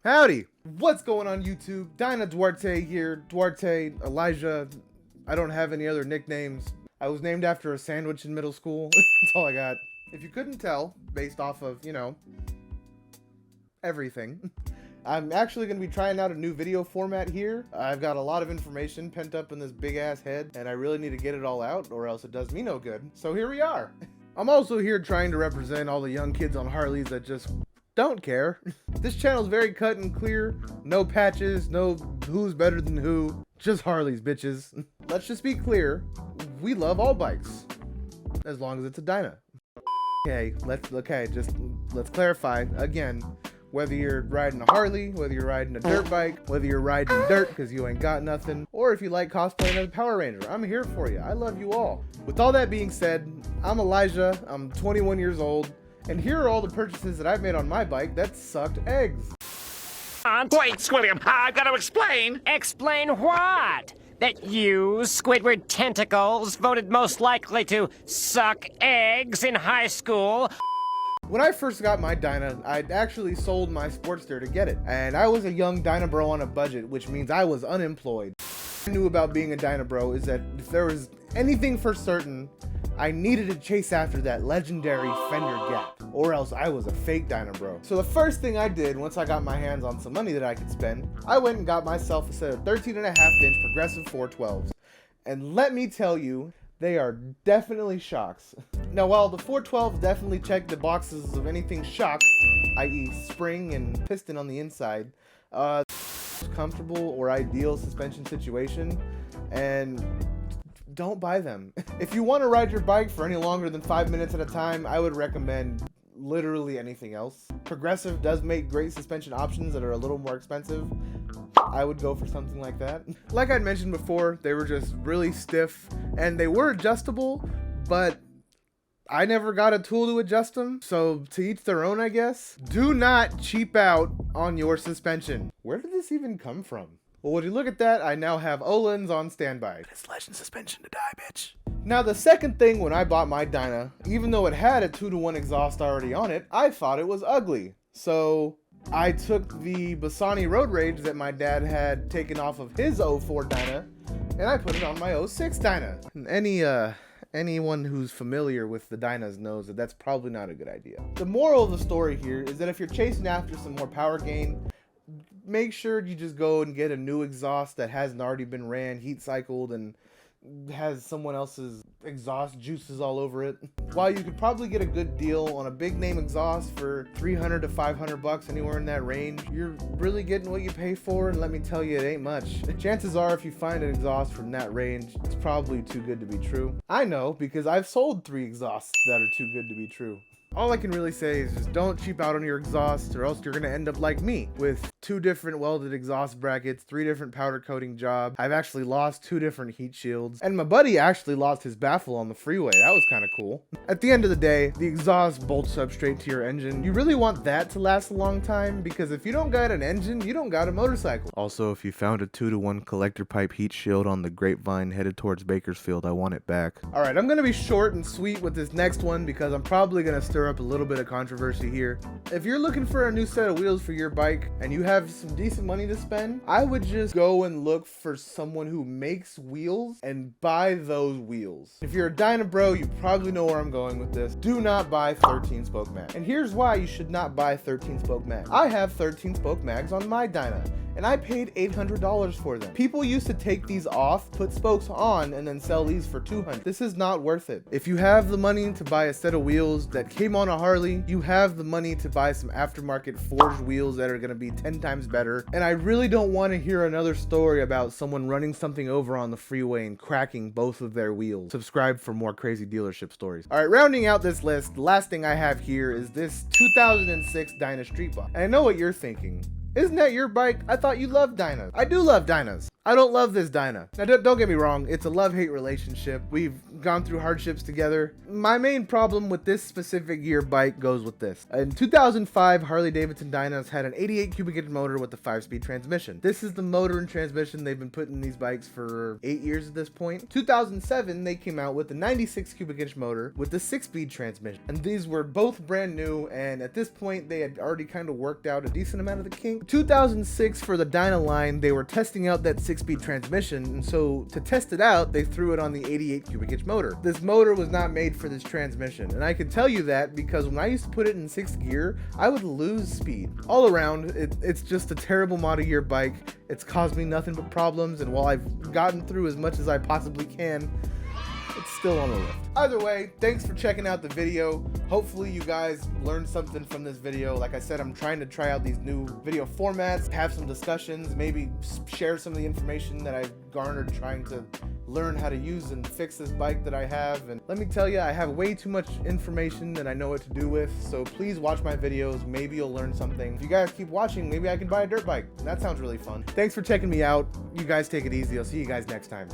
Howdy! What's going on YouTube? Dyna Duarte here. Duarte, Elijah. I don't have any other nicknames. I was named after a sandwich in middle school. That's all I got. If you couldn't tell, based off of, everything, I'm actually going to be trying out a new video format here. I've got a lot of information pent up in this big ass head, and I really need to get it all out or else it does me no good. So here we are. I'm also here trying to represent all the young kids on Harleys that just don't care. This channel is very cut and clear. No patches, no who's better than who. Just Harleys, bitches. Let's just be clear. We love all bikes. As long as it's a Dyna. Let's clarify again. Whether you're riding a Harley, whether you're riding a dirt bike, whether you're riding dirt because you ain't got nothing, or if you like cosplaying as a Power Ranger, I'm here for you. I love you all. With all that being said, I'm Elijah. I'm 21 years old. And here are all the purchases that I've made on my bike that sucked eggs. Wait, Squilliam, I've got to explain. Explain what? That you, Squidward Tentacles, voted most likely to suck eggs in high school? When I first got my Dyna, I'd actually sold my Sportster to get it. And I was a young Dyna bro on a budget, which means I was unemployed. What I knew about being a Dyna bro is that if there was anything for certain, I needed to chase after that legendary fender gap, or else I was a fake Dyna bro. So the first thing I did once I got my hands on some money that I could spend, I went and got myself a set of 13.5-inch progressive 412s. And let me tell you, they are definitely shocks. Now while the 412s definitely check the boxes of anything shock, i.e. spring and piston on the inside, comfortable or ideal suspension situation, and don't buy them. If you want to ride your bike for any longer than 5 minutes at a time, I would recommend literally anything else. Progressive does make great suspension options that are a little more expensive. I would go for something like that. Like I'd mentioned before, they were just really stiff and they were adjustable, but I never got a tool to adjust them, so to each their own, I guess. Do not cheap out on your suspension. Where did this even come from? Well, when you look at that, I now have Öhlins on standby. It's legend suspension to die, bitch. Now, the second thing when I bought my Dyna, even though it had a 2-to-1 exhaust already on it, I thought it was ugly. So I took the Bassani Road Rage that my dad had taken off of his 04 Dyna, and I put it on my 06 Dyna. Anyone who's familiar with the Dynas knows that that's probably not a good idea. The moral of the story here is that if you're chasing after some more power gain, make sure you just go and get a new exhaust that hasn't already been ran, heat cycled, and has someone else's exhaust juices all over it. While you could probably get a good deal on a big name exhaust for $300 to $500, anywhere in that range, you're really getting what you pay for, and let me tell you, it ain't much. Chances are, if you find an exhaust from that range, it's probably too good to be true. I know, because I've sold 3 exhausts that are too good to be true. All I can really say is just don't cheap out on your exhaust, or else you're gonna end up like me with 2 different welded exhaust brackets, 3 different powder coating jobs. I've actually lost 2 different heat shields, and my buddy actually lost his baffle on the freeway. That was kind of cool. At the end of the day, the exhaust bolts up straight to your engine. You really want that to last a long time, because if you don't got an engine, you don't got a motorcycle. Also, if you found a 2-to-1 collector pipe heat shield on the Grapevine headed towards Bakersfield, I want it back. Alright, I'm gonna be short and sweet with this next one because I'm probably gonna stir up a little bit of controversy here. If you're looking for a new set of wheels for your bike and you have some decent money to spend, I would just go and look for someone who makes wheels and buy those wheels. If you're a Dyna bro, you probably know where I'm going with this. Do not buy 13 spoke mags. And here's why you should not buy 13 spoke mags. I have 13 spoke mags on my Dyna, and I paid $800 for them. People used to take these off, put spokes on, and then sell these for $200. This is not worth it. If you have the money to buy a set of wheels that came on a Harley, you have the money to buy some aftermarket forged wheels that are gonna be 10 times better. And I really don't want to hear another story about someone running something over on the freeway and cracking both of their wheels. Subscribe for more crazy dealership stories. All right, rounding out this list, the last thing I have here is this 2006 Dyna Street Bike. And I know what you're thinking. Isn't that your bike? I thought you loved Dynas. I do love Dynas. I don't love this Dyna. Now, don't get me wrong. It's a love-hate relationship. We've gone through hardships together. My main problem with this specific year bike goes with this. In 2005, Harley-Davidson Dynas had an 88 cubic inch motor with a 5-speed transmission. This is the motor and transmission they've been putting in these bikes for 8 years at this point. 2007, they came out with a 96 cubic inch motor with the 6-speed transmission. And these were both brand new, and at this point, they had already kind of worked out a decent amount of the kink. 2006, for the Dyna line, they were testing out that 6-speed transmission, and so to test it out, they threw it on the 88 cubic inch motor. This motor was not made for this transmission, and I can tell you that because when I used to put it in 6th gear, I would lose speed. All around, it's just a terrible model year bike. It's caused me nothing but problems, and while I've gotten through as much as I possibly can, it's still on the lift. Either way, thanks for checking out the video. Hopefully you guys learned something from this video. Like I said, I'm trying to try out these new video formats, have some discussions, maybe share some of the information that I've garnered trying to learn how to use and fix this bike that I have. And let me tell you, I have way too much information that I know what to do with, so please watch my videos. Maybe you'll learn something. If you guys keep watching, maybe I can buy a dirt bike. That sounds really fun. Thanks for checking me out. You guys take it easy. I'll see you guys next time.